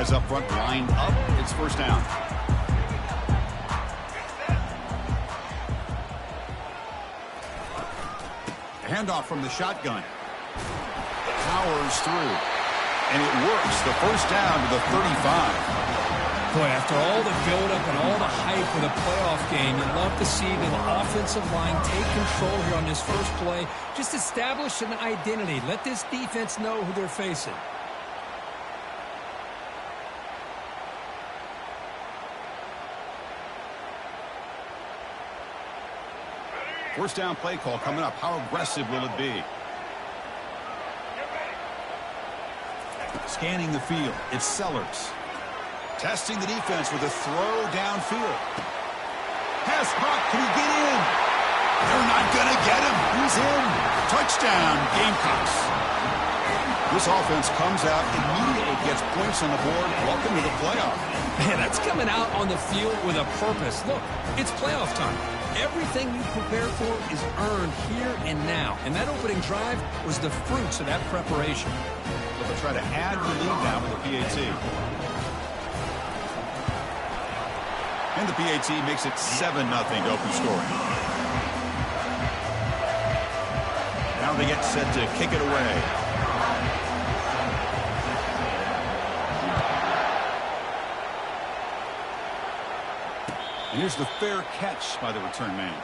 Guys up front lined up. It's first down. Handoff from the shotgun. Powers through. And it works. The first down to the 35. Boy, after all the build-up and all the hype with a playoff game, you'd love to see the offensive line take control here on this first play. Just establish an identity. Let this defense know who they're facing. First down play call coming up. How aggressive will it be? Scanning the field. It's Sellers. Testing the defense with a throw downfield. Pass caught. Can he get in? They're not going to get him. He's in. Touchdown, Gamecocks. This offense comes out, immediately gets points on the board. Welcome to the playoff. Man, that's coming out on the field with a purpose. Look, it's playoff time. Everything you prepare for is earned here and now. And that opening drive was the fruits of that preparation. But they'll try to add the lead now with the PAT. And the PAT makes it 7-0 to open scoring. Now they get set to kick it away. And here's the fair catch by the return man.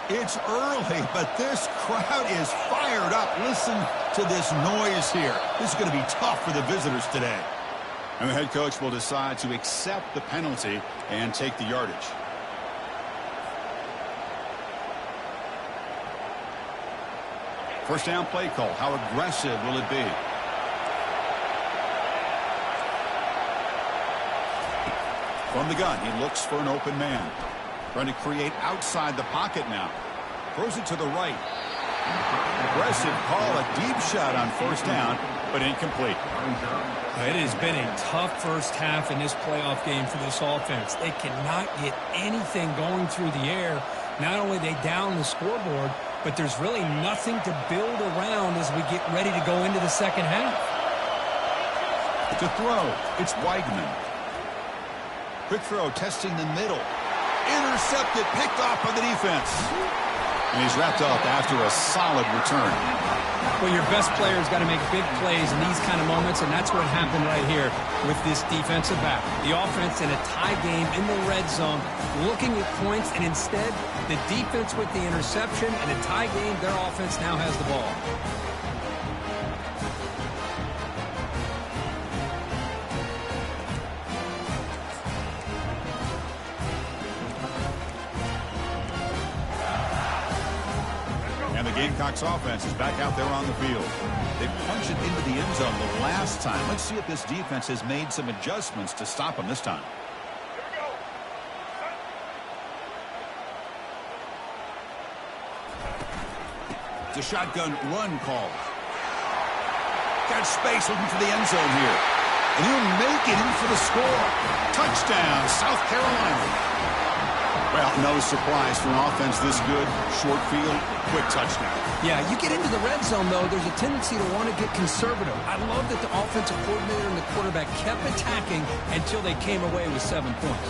It's early, but this crowd is fired up. Listen to this noise here. This is going to be tough for the visitors today. And the head coach will decide to accept the penalty and take the yardage. First down play call. How aggressive will it be? From the gun, he looks for an open man. Trying to create outside the pocket now. Throws it to the right. Aggressive call, a deep shot on first down, but incomplete. It has been a tough first half in this playoff game for this offense. They cannot get anything going through the air. Not only they down the scoreboard, but there's really nothing to build around as we get ready to go into the second half. To throw, it's Weidman. Quick throw, testing the middle. Intercepted, picked off by the defense. And he's wrapped up after a solid return. Well, your best player's got to make big plays in these kind of moments, and that's what happened right here with this defensive back. The offense in a tie game in the red zone, looking at points, and instead, the defense with the interception. In a tie game, their offense now has the ball. Gamecocks offense is back out there on the field. They punched it into the end zone the last time. Let's see if this defense has made some adjustments to stop them this time. It's a shotgun run call. Got space looking for the end zone here. And he'll make it in for the score. Touchdown, South Carolina. Well, no surprise for an offense this good. Short field, quick touchdown. Yeah, you get into the red zone, though, there's a tendency to want to get conservative. I love that the offensive coordinator and the quarterback kept attacking until they came away with 7 points.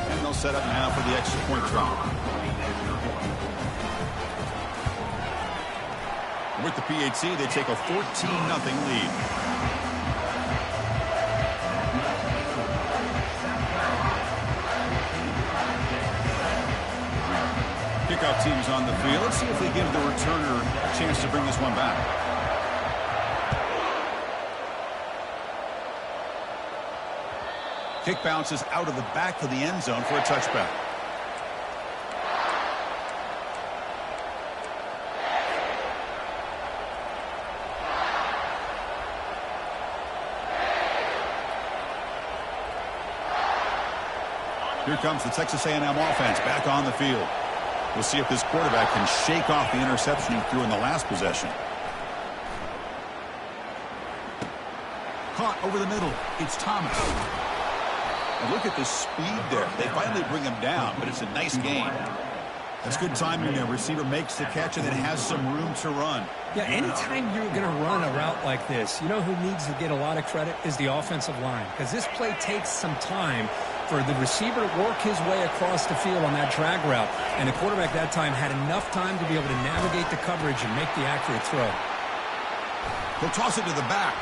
And they'll set up now for the extra point try. With the PAT, they take a 14-0 lead. Kickoff team's on the field. Let's see if they give the returner a chance to bring this one back. Kick bounces out of the back of the end zone for a touchback. Here comes the Texas A&M offense back on the field. We'll see if this quarterback can shake off the interception he threw in the last possession. Caught over the middle. It's Thomas. And look at the speed there. They finally bring him down, but it's a nice gain. That's good timing there. Receiver makes the catch and then has some room to run. Yeah, anytime you're going to run a route like this, you know who needs to get a lot of credit is the offensive line. Because this play takes some time for the receiver to work his way across the field on that drag route. And the quarterback that time had enough time to be able to navigate the coverage and make the accurate throw. He'll toss it to the back.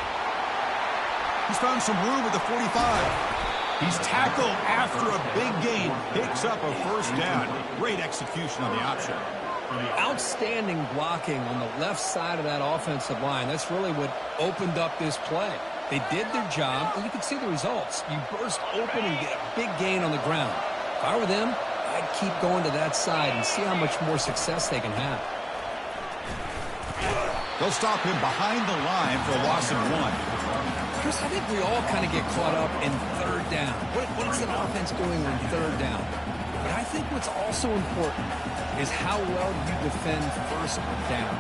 He's found some room at the 45. He's tackled after a big gain. Picks up a first down. Great execution on the option. Outstanding blocking on the left side of that offensive line. That's really what opened up this play. They did their job, and you can see the results. You burst open and get a big gain on the ground. If I were them, I'd keep going to that side and see how much more success they can have. They'll stop him behind the line for a loss of 1. Chris, I think we all kind of get caught up in third down. What's an offense doing on third down? But I think what's also important is how well you defend first down.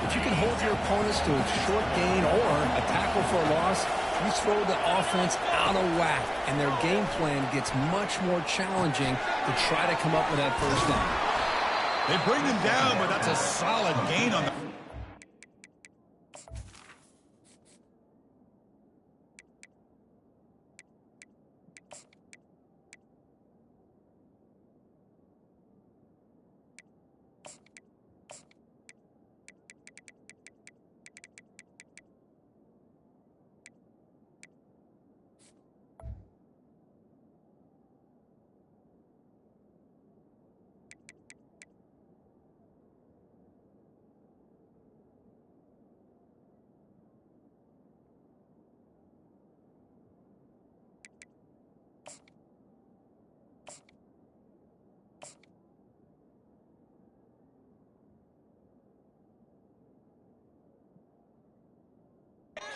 If you can hold your opponents to a short gain or a tackle for a loss, you throw the offense out of whack, and their game plan gets much more challenging to try to come up with that first down. They bring him down, but that's a solid gain on the...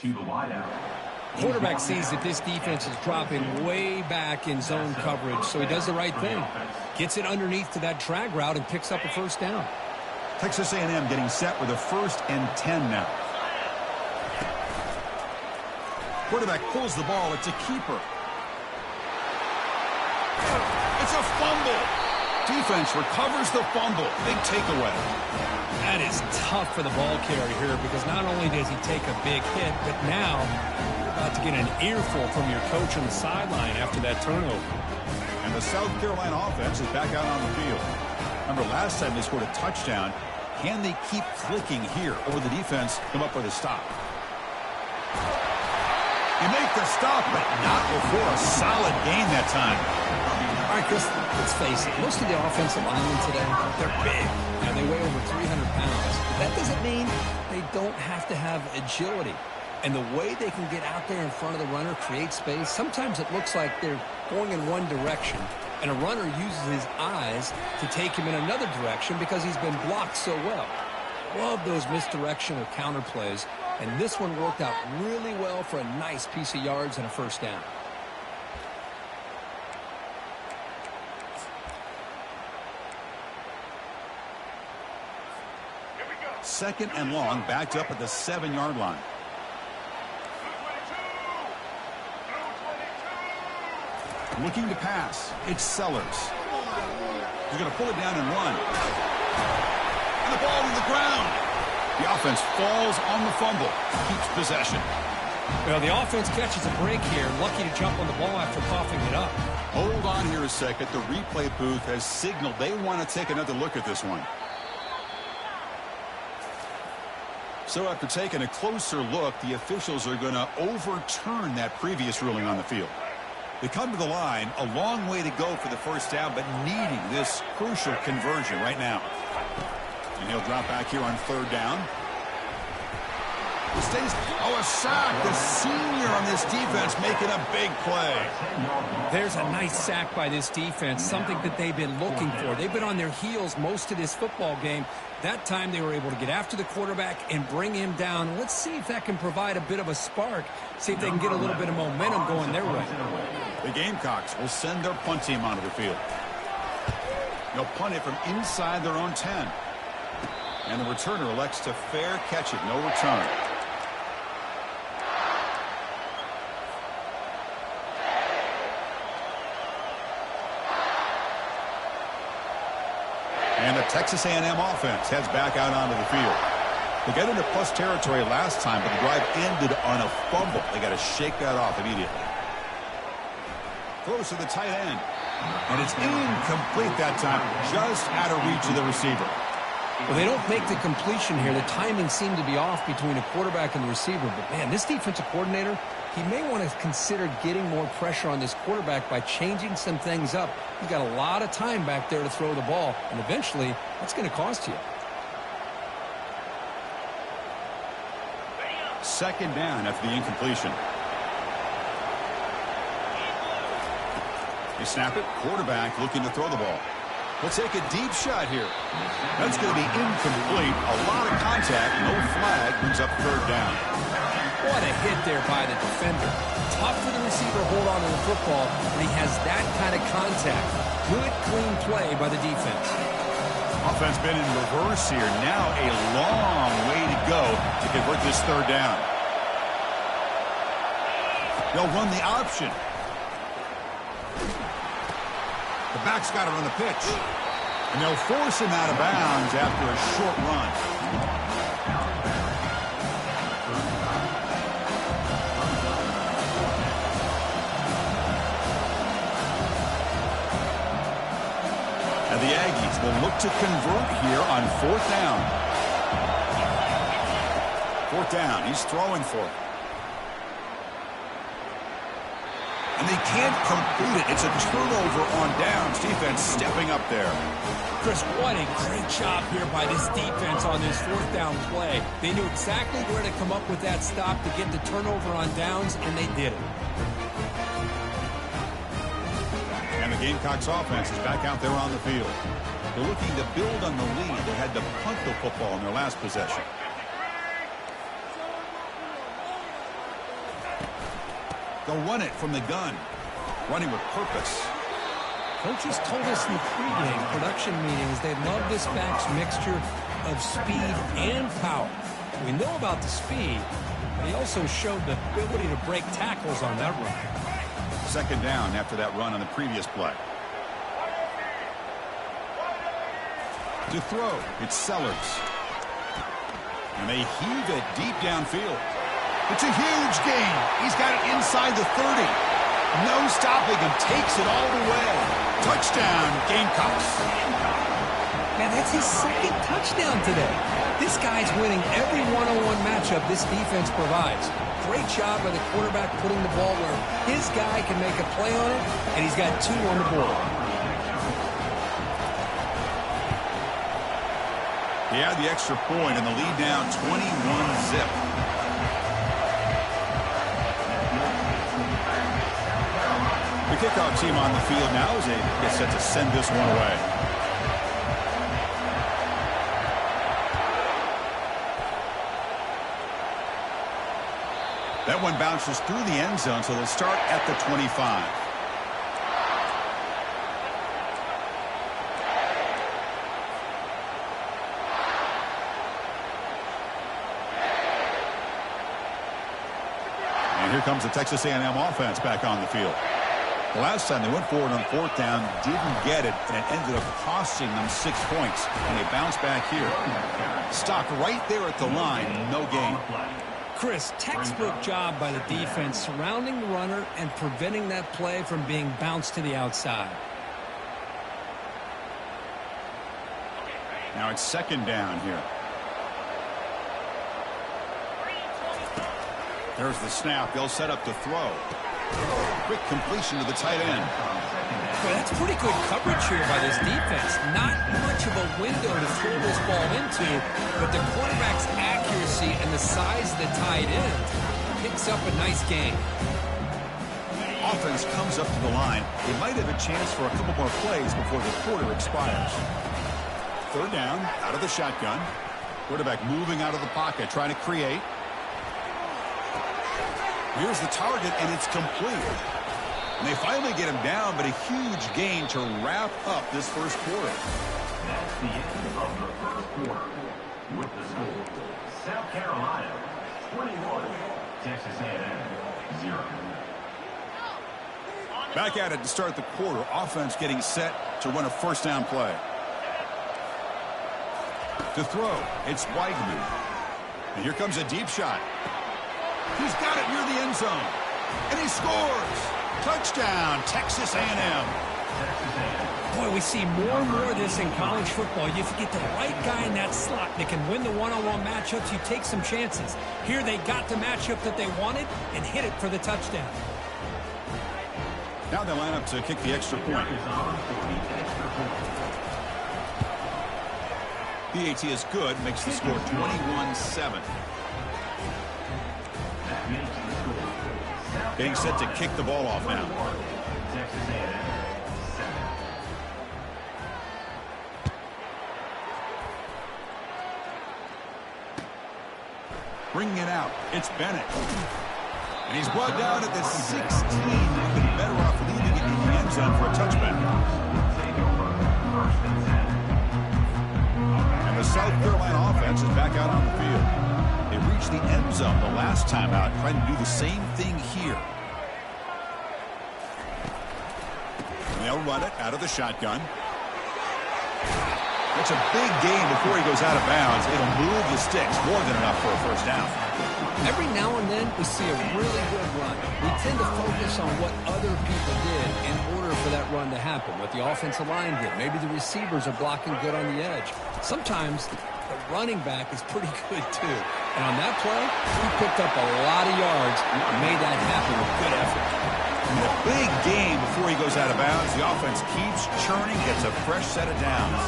To the wideout. Quarterback sees that this defense is dropping way back in zone coverage, so he does the right thing. Gets it underneath to that drag route and picks up a first down. Texas A&M getting set with a 1st and 10 now. Quarterback pulls the ball. It's a keeper. It's a fumble. Defense recovers the fumble. Big takeaway. That is tough for the ball carrier here because not only does he take a big hit, but now you're about to get an earful from your coach on the sideline after that turnover. And the South Carolina offense is back out on the field. Remember last time they scored a touchdown. Can they keep clicking here, or will the defense come up with a stop? You make the stop, but not before a solid gain that time. All right, Chris, let's face it. Most of the offensive linemen today, they're big. They weigh over 300 pounds. But that doesn't mean they don't have to have agility. And the way they can get out there in front of the runner, create space, sometimes it looks like they're going in one direction, and a runner uses his eyes to take him in another direction because he's been blocked so well. Love those misdirection or counter plays, and this one worked out really well for a nice piece of yards and a first down. Second and long, backed up at the 7-yard line. Looking to pass. It's Sellers. He's going to pull it down and run. And the ball to the ground. The offense falls on the fumble. Keeps possession. Well, the offense catches a break here. Lucky to jump on the ball after coughing it up. Hold on here a second. The replay booth has signaled they want to take another look at this one. So after taking a closer look, the officials are going to overturn that previous ruling on the field. They come to the line, a long way to go for the first down, but needing this crucial conversion right now. And he'll drop back here on 3rd down. A sack. The senior on this defense making a big play. There's a nice sack by this defense, something that they've been looking for. They've been on their heels most of this football game. That time they were able to get after the quarterback and bring him down. Let's see if that can provide a bit of a spark. See if they can get a little bit of momentum going their way. The Gamecocks will send their punt team onto the field. They'll punt it from inside their own 10. And the returner elects to fair catch it. No return. And the Texas A&M offense heads back out onto the field. They got into plus territory last time, but the drive ended on a fumble. They got to shake that off immediately. Throws to the tight end. And it's incomplete that time, just out of reach of the receiver. Well, they don't make the completion here. The timing seemed to be off between a quarterback and the receiver. But, man, this defensive coordinator, he may want to consider getting more pressure on this quarterback by changing some things up. He's got a lot of time back there to throw the ball, and eventually that's going to cost you. Second down after the incompletion. They snap it. Quarterback looking to throw the ball. We'll take a deep shot here. That's going to be incomplete. A lot of contact. No flag. Brings up third down. What a hit there by the defender. Tough for the receiver to hold on to the football when he has that kind of contact. Good, clean play by the defense. Offense been in reverse here. Now a long way to go to convert this third down. They'll run the option. The back's got to run the pitch. And they'll force him out of bounds after a short run. And the Aggies will look to convert here on fourth down. Fourth down. He's throwing for it. And they can't complete it. It's a turnover on downs. Defense stepping up there. Chris, what a great job here by this defense on this fourth down play. They knew exactly where to come up with that stop to get the turnover on downs, and they did it. And the Gamecocks offense is back out there on the field. They're looking to build on the lead. They had to punt the football in their last possession. They'll run it from the gun. Running with purpose. Coaches told us in the pregame production meetings they love this back's mixture of speed and power. We know about the speed, but he also showed the ability to break tackles on that run. Second down after that run on the previous play. To throw, it's Sellers. And they heave it deep downfield. It's a huge gain. He's got it inside the 30. No stopping him. Takes it all the way. Touchdown, Gamecocks. Man, that's his second touchdown today. This guy's winning every one-on-one matchup this defense provides. Great job by the quarterback putting the ball where his guy can make a play on it, and he's got two on the board. He had the extra point and the lead down 21-zip. The kickoff team on the field now as they get set to send this one away. That one bounces through the end zone, so they'll start at the 25. And here comes the Texas A&M offense back on the field. The last time they went forward on fourth down, didn't get it, and it ended up costing them 6 points. And they bounce back here. Stopped right there at the line, no gain. Chris, textbook job by the defense surrounding the runner and preventing that play from being bounced to the outside. Now it's second down here. There's the snap. They'll set up to throw. Quick completion to the tight end. Well, that's pretty good coverage here by this defense. Not much of a window to throw this ball into, but the quarterback's accuracy and the size of the tight end picks up a nice gain. Offense comes up to the line. They might have a chance for a couple more plays before the quarter expires. Third down, out of the shotgun. Quarterback moving out of the pocket, trying to create. Here's the target, and it's complete. And they finally get him down, but a huge gain to wrap up this first quarter. That's the end of the first quarter. With the score, South Carolina 21, Texas A&M 0. Back at it to start the quarter. Offense getting set to run a first down play. To throw, it's Weigman. And here comes a deep shot. He's got it near the end zone. And he scores. Touchdown, Texas A&M. Boy, we see more and more of this in college football. If you get the right guy in that slot that can win the one-on-one matchups, you take some chances. Here they got the matchup that they wanted and hit it for the touchdown. Now they line up to kick the extra point. PAT is good, makes the score 21-7. Getting set to kick the ball off now. Bringing it out, it's Bennett. And he's brought down at the 16. He's been better off leaving it in the end zone for a touchback. And the South Carolina offense is back out on the field. They reached the end zone the last time out, trying to do the same thing here. And they'll run it out of the shotgun. That's a big gain before he goes out of bounds. It'll move the sticks, more than enough for a first down. Every now and then we see a really good run. We tend to focus on what other people did in order for that run to happen, what the offensive line did. Maybe the receivers are blocking good on the edge. Sometimes the running back is pretty good too. And on that play, he picked up a lot of yards and made that happen with good effort. And a big gain before he goes out of bounds. The offense keeps churning, gets a fresh set of downs.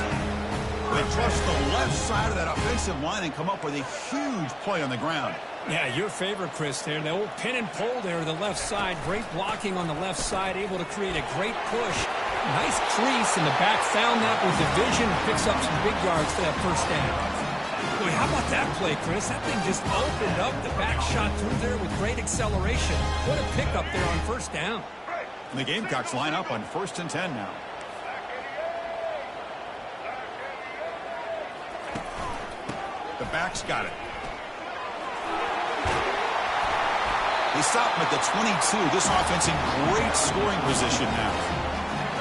They trust the left side of that offensive line and come up with a huge play on the ground. Yeah, your favorite, Chris, there. The old pin and pull there to the left side. Great blocking on the left side, able to create a great push. Nice crease, and the back found that with the vision. Picks up some big yards for that first down. Boy, how about that play, Chris? That thing just opened up. The back shot through there with great acceleration. What a pickup there on first down. And the Gamecocks line up on 1st and 10 now. The back's got it. They stop him at the 22. This offense in great scoring position now.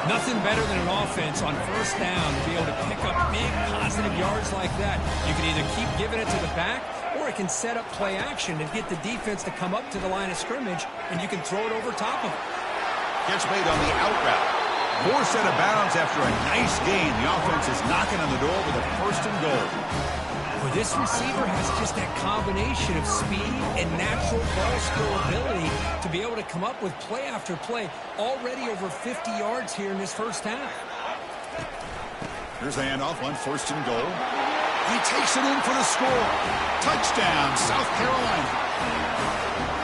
Nothing better than an offense on first down to be able to pick up big positive yards like that. You can either keep giving it to the back, or it can set up play action and get the defense to come up to the line of scrimmage, and you can throw it over top of it. Gets made on the out route. More set of bounds after a nice gain. The offense is knocking on the door with a 1st and goal. Well, this receiver has just that combination of speed and natural ball skill ability to be able to come up with play after play. Already over 50 yards here in this first half. Here's the handoff on 1st and goal. He takes it in for the score. Touchdown, South Carolina.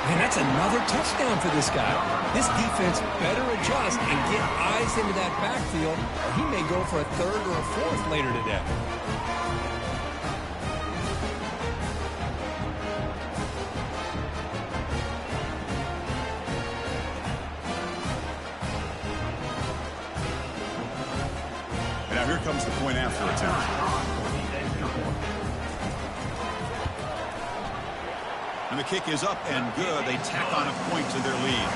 Man, that's another touchdown for this guy. This defense better adjust and get eyes into that backfield, or he may go for a 3rd or a 4th later today. Now here comes the point after attempt. And the kick is up and good. They tack on a point to their lead.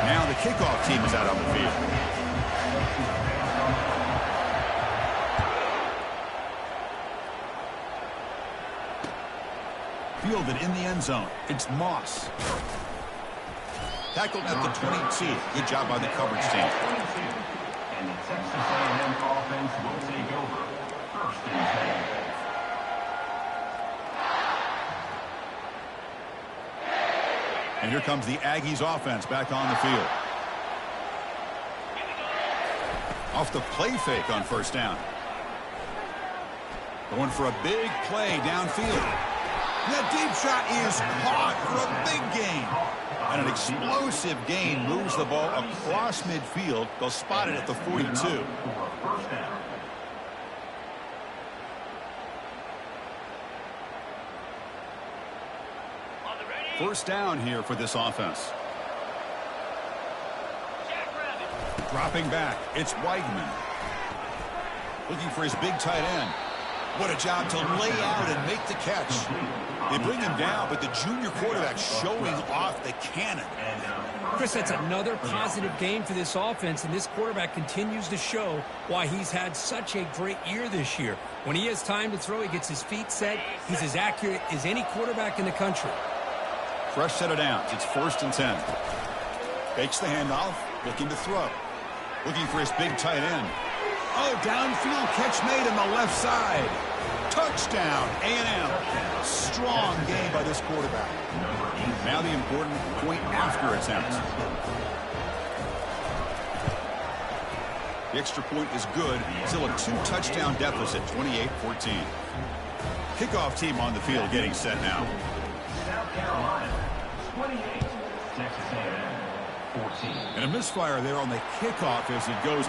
Now the kickoff team is out on the field. Fielded in the end zone. It's Moss. Tackled at the 22. Good job by the coverage team. And the Texas A&M offense will take over. 1st and 10. And here comes the Aggies offense back on the field. Off the play fake on first down. Going for a big play downfield. That deep shot is caught for a big gain. And an explosive gain moves the ball across midfield. They'll spot it at the 42. First down here for this offense. Dropping back, it's Weigman. Looking for his big tight end. What a job to lay out and make the catch. They bring him down, but the junior quarterback showing off the cannon. Chris, that's another positive game for this offense, and this quarterback continues to show why he's had such a great year this year. When he has time to throw, he gets his feet set. He's as accurate as any quarterback in the country. Fresh set of downs. It's 1st and 10. Fakes the handoff, looking to throw. Looking for his big tight end. Oh, downfield catch made on the left side. Touchdown, A&M. Strong game by this quarterback. Now the important point after attempt. The extra point is good. Still a 2-touchdown deficit, 28-14. Kickoff team on the field getting set now. South Carolina, 28. Texas A&M, 14. And a misfire there on the kickoff as it goes out.